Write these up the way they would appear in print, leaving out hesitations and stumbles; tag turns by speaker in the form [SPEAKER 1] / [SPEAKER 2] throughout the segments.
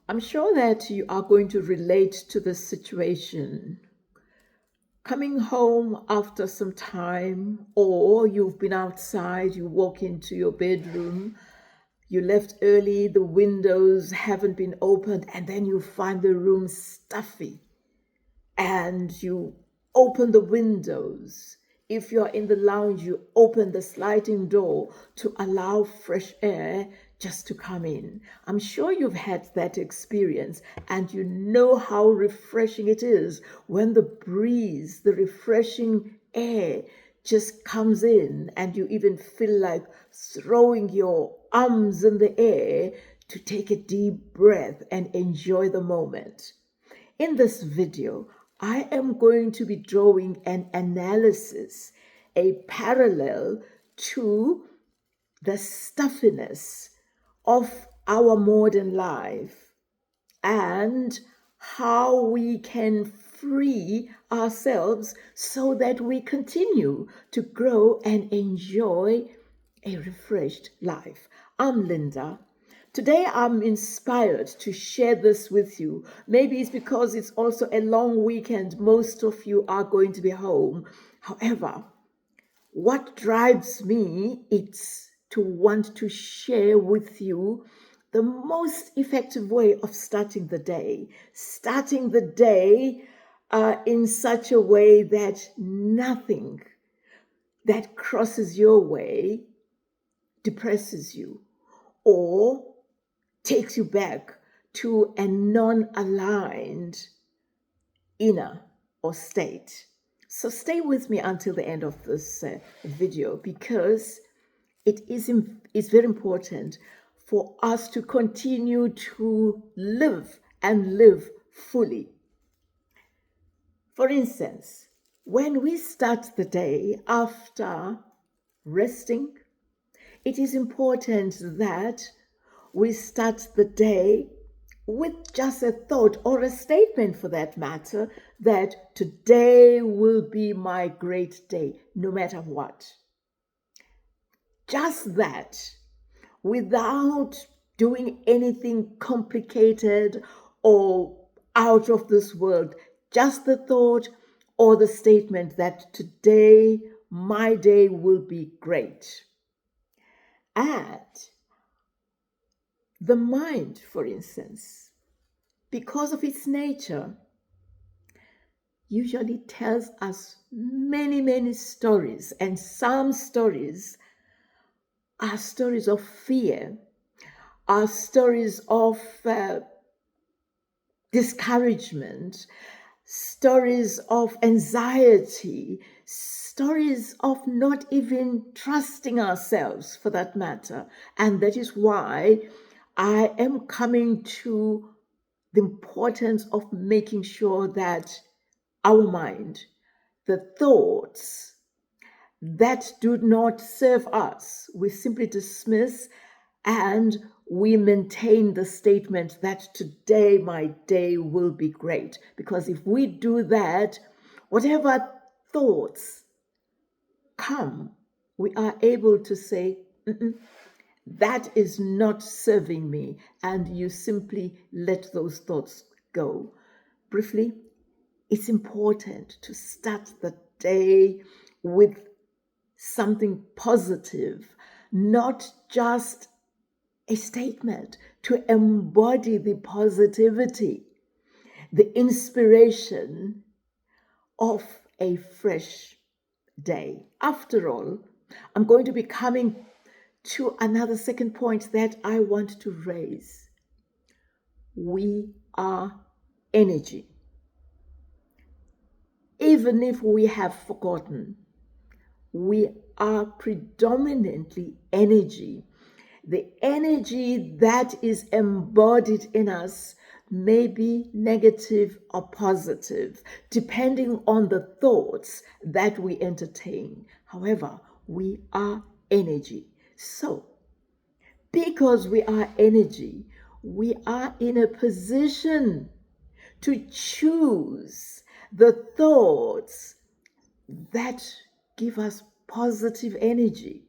[SPEAKER 1] I'm sure that you are going to relate to this situation. Coming home after some time, or you've been outside, you walk into your bedroom, you left early, the windows haven't been opened, and then you find the room stuffy and you open the windows. If you're in the lounge, you open the sliding door to allow fresh air just to come in. I'm sure you've had that experience and you know how refreshing it is when the breeze, the refreshing air just comes in and you even feel like throwing your arms in the air to take a deep breath and enjoy the moment. In this video, I am going to be drawing an analysis, a parallel to the stuffiness of our modern life and how we can free ourselves so that we continue to grow and enjoy a refreshed life. I'm Linda. Today I'm inspired to share this with you. Maybe it's because it's also a long weekend. Most of you are going to be home. However, what drives me is to want to share with you the most effective way of starting the day. Starting the day in such a way that nothing that crosses your way depresses you or takes you back to a non-aligned inner or state. So stay with me until the end of this video because it's very important for us to continue to live and live fully. For instance, when we start the day after resting, it is important that we start the day with just a thought or a statement for that matter that today will be my great day, no matter what. Just that, without doing anything complicated or out of this world, just the thought or the statement that today my day will be great. And the mind, for instance, because of its nature, usually tells us many, many stories, and some stories are stories of fear, are stories of discouragement, stories of anxiety, stories of not even trusting ourselves for that matter. And that is why I am coming to the importance of making sure that our mind, the thoughts that do not serve us, we simply dismiss and we maintain the statement that today my day will be great. Because if we do that, whatever thoughts come, we are able to say, that is not serving me, and you simply let those thoughts go. Briefly, it's important to start the day with something positive, not just a statement, to embody the positivity, the inspiration of a fresh day. After all, I'm going to be coming to another second point that I want to raise. We are energy. Even if we have forgotten, we are predominantly energy. The energy that is embodied in us may be negative or positive, depending on the thoughts that we entertain. However, we are energy. So, because we are energy, we are in a position to choose the thoughts that give us positive energy,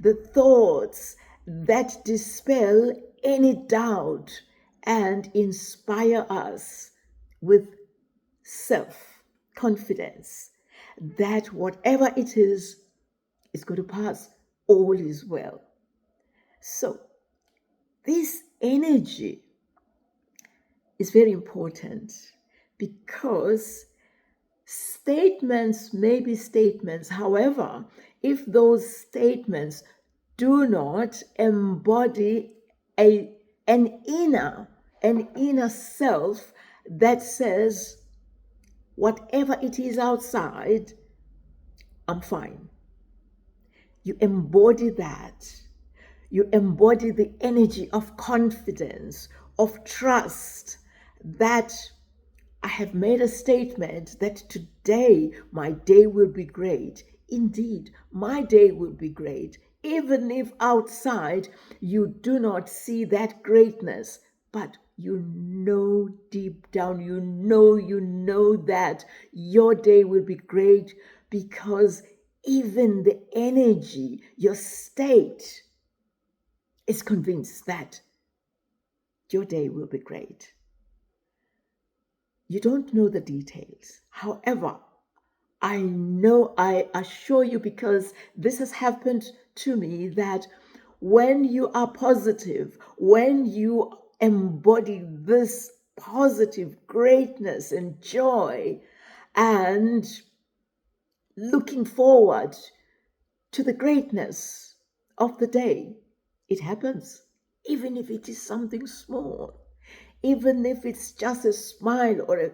[SPEAKER 1] the thoughts that dispel any doubt and inspire us with self-confidence that whatever it is going to pass. All is well. So this energy is very important because statements may be statements. However, if those statements do not embody an inner self that says, whatever it is outside, I'm fine. You embody that. You embody the energy of confidence, of trust, that I have made a statement that today my day will be great. Indeed, my day will be great. Even if outside you do not see that greatness, but you know deep down, you know that your day will be great because even the energy, your state is convinced that your day will be great. You don't know the details. However, I assure you, because this has happened to me, that when you are positive, when you embody this positive greatness and joy and looking forward to the greatness of the day, it happens, even if it is something small. Even if it's just a smile or a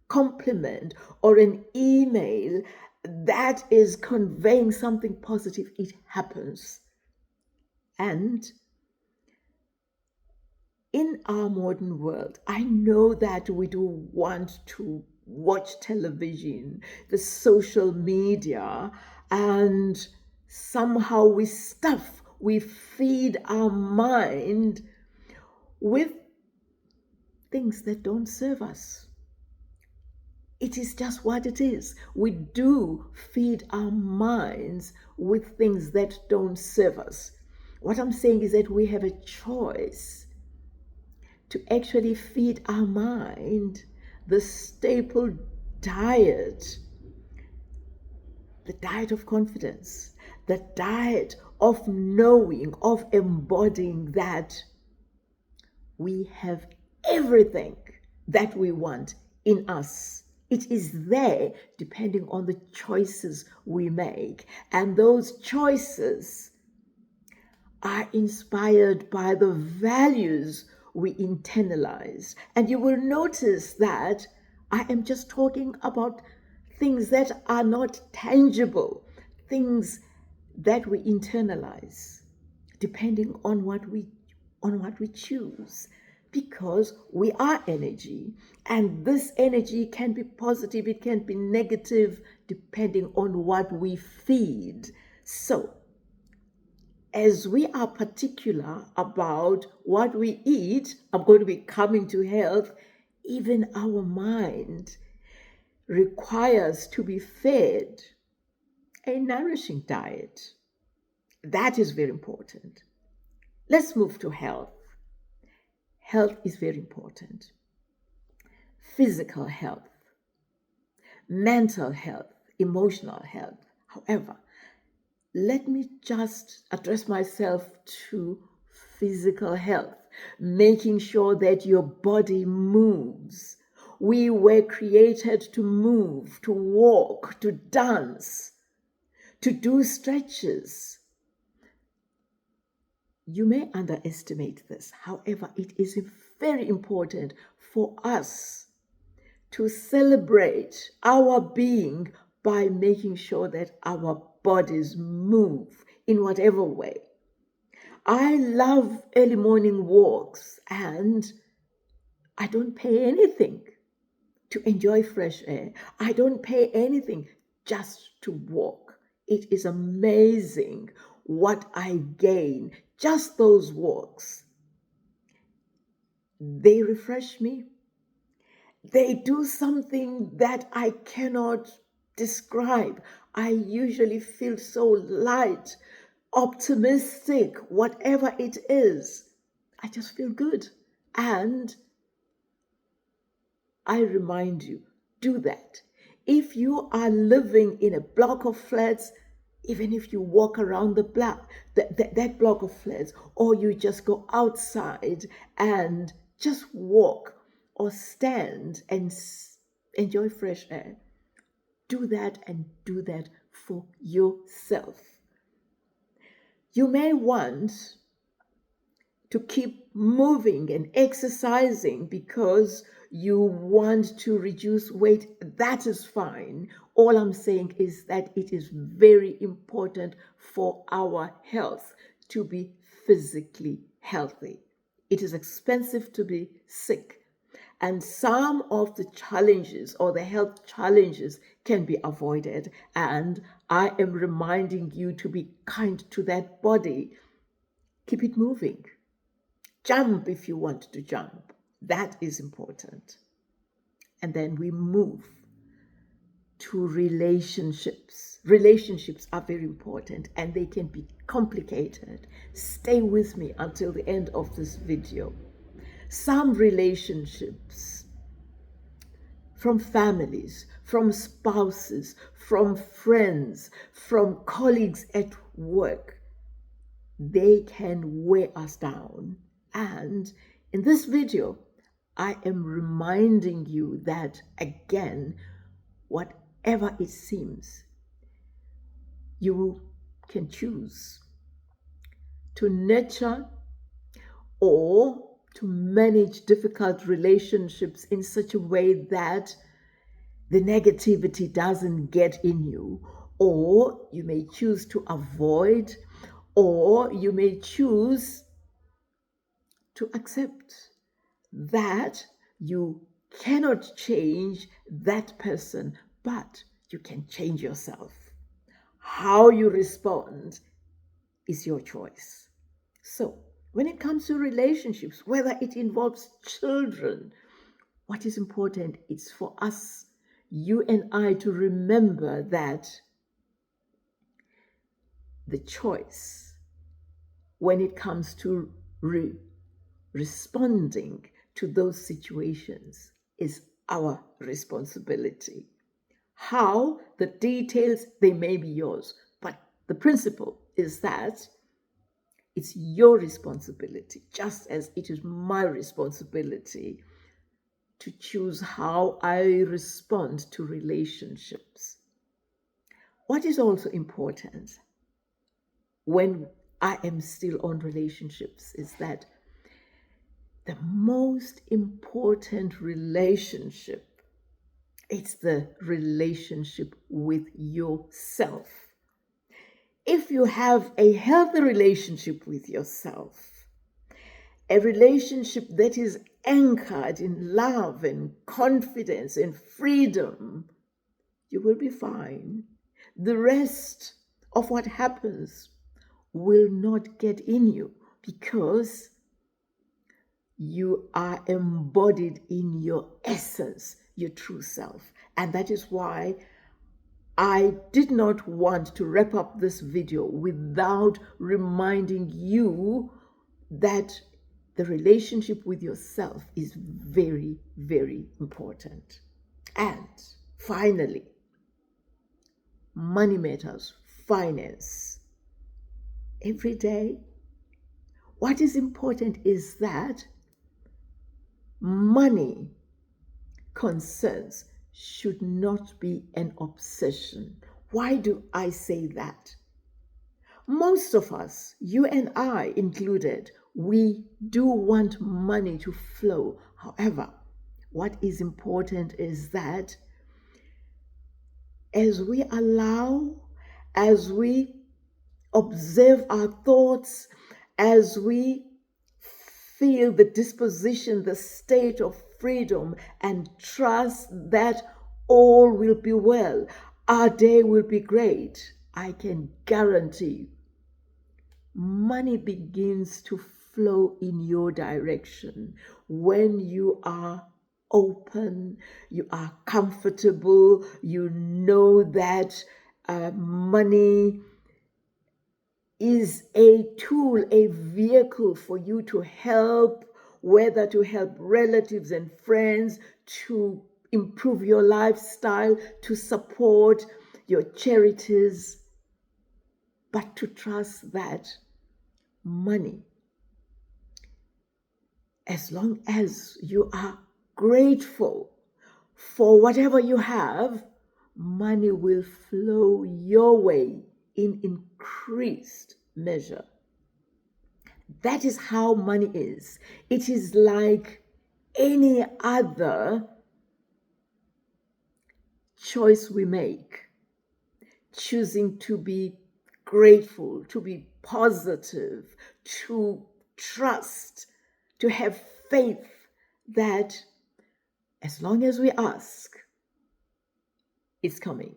[SPEAKER 1] compliment or an email that is conveying something positive, it happens. And in our modern world, I know that we do want to watch television, the social media, and somehow we feed our mind with things that don't serve us. It is just what it is. We do feed our minds with things that don't serve us. What I'm saying is that we have a choice to actually feed our mind the staple diet, the diet of confidence, the diet of knowing, of embodying that we have everything that we want in us. It is there depending on the choices we make. And those choices are inspired by the values we internalize. And you will notice that I am just talking about things that are not tangible, things that we internalize, depending on what we choose, because we are energy, and this energy can be positive, it can be negative, depending on what we feed. So as we are particular about what we eat, I'm going to be coming to health. Even our mind requires to be fed a nourishing diet. That is very important. Let's move to health. Health is very important. Physical health, mental health, emotional health. However, let me just address myself to physical health, making sure that your body moves. We were created to move, to walk, to dance, to do stretches. You may underestimate this. However, it is very important for us to celebrate our being by making sure that our bodies move in whatever way. I love early morning walks, and I don't pay anything to enjoy fresh air. I don't pay anything just to walk. It is amazing what I gain. Just those walks. They refresh me. They do something that I cannot describe. I usually feel so light, optimistic, whatever it is. I just feel good. And I remind you, do that. If you are living in a block of flats, even if you walk around the block, that block of flats, or you just go outside and just walk or stand and enjoy fresh air, do that and do that for yourself. You may want to keep moving and exercising because you want to reduce weight. That is fine. All I'm saying is that it is very important for our health to be physically healthy. It is expensive to be sick. And some of the challenges or the health challenges can be avoided. And I am reminding you to be kind to that body. Keep it moving. Jump if you want to jump. That is important. And then we move to relationships. Relationships are very important and they can be complicated. Stay with me until the end of this video. Some relationships, from families, from spouses, from friends, from colleagues at work, they can weigh us down. And in this video, I am reminding you that, again, whatever it seems, you can choose to nurture or to manage difficult relationships in such a way that the negativity doesn't get in you, or you may choose to avoid, or you may choose to accept that you cannot change that person, but you can change yourself. How you respond is your choice. So, when it comes to relationships, whether it involves children, what is important is for us, you and I, to remember that the choice when it comes to responding to those situations is our responsibility. How, the details, they may be yours, but the principle is that it's your responsibility, just as it is my responsibility to choose how I respond to relationships. What is also important when I am still on relationships is that the most important relationship, it's the relationship with yourself. If you have a healthy relationship with yourself, a relationship that is anchored in love and confidence and freedom, you will be fine. The rest of what happens will not get in you because you are embodied in your essence, your true self. And that is why I did not want to wrap up this video without reminding you that the relationship with yourself is very, very important. And finally, money matters, finance. Every day, what is important is that money concerns should not be an obsession. Why do I say that? Most of us, you and I included, we do want money to flow. However, what is important is that as we observe our thoughts, as we feel the disposition, the state of freedom, and trust that all will be well, our day will be great, I can guarantee money begins to flow in your direction when you are open, you are comfortable, you know that money is a tool, a vehicle for you to help whether to help relatives and friends, to improve your lifestyle, to support your charities, but to trust that money, as long as you are grateful for whatever you have, money will flow your way in increased measure. That is how money is. It is like any other choice we make, choosing to be grateful, to be positive, to trust, to have faith that as long as we ask, it's coming.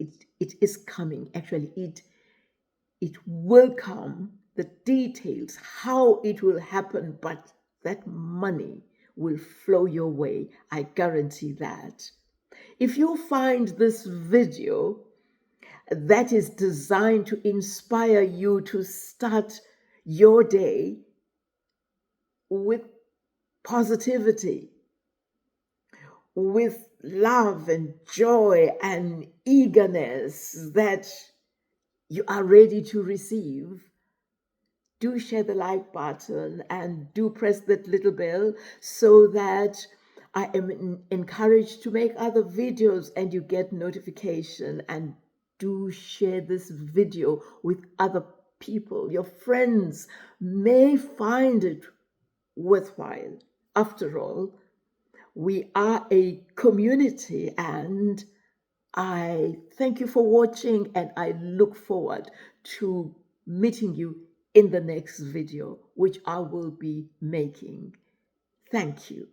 [SPEAKER 1] It is coming. Actually, it will come. The details, how it will happen, but that money will flow your way. I guarantee that. If you find this video that is designed to inspire you to start your day with positivity, with love and joy and eagerness that you are ready to receive, do share the like button and do press that little bell so that I am encouraged to make other videos and you get notification. And do share this video with other people. Your friends may find it worthwhile. After all, we are a community, and I thank you for watching, and I look forward to meeting you in the next video, which I will be making. Thank you.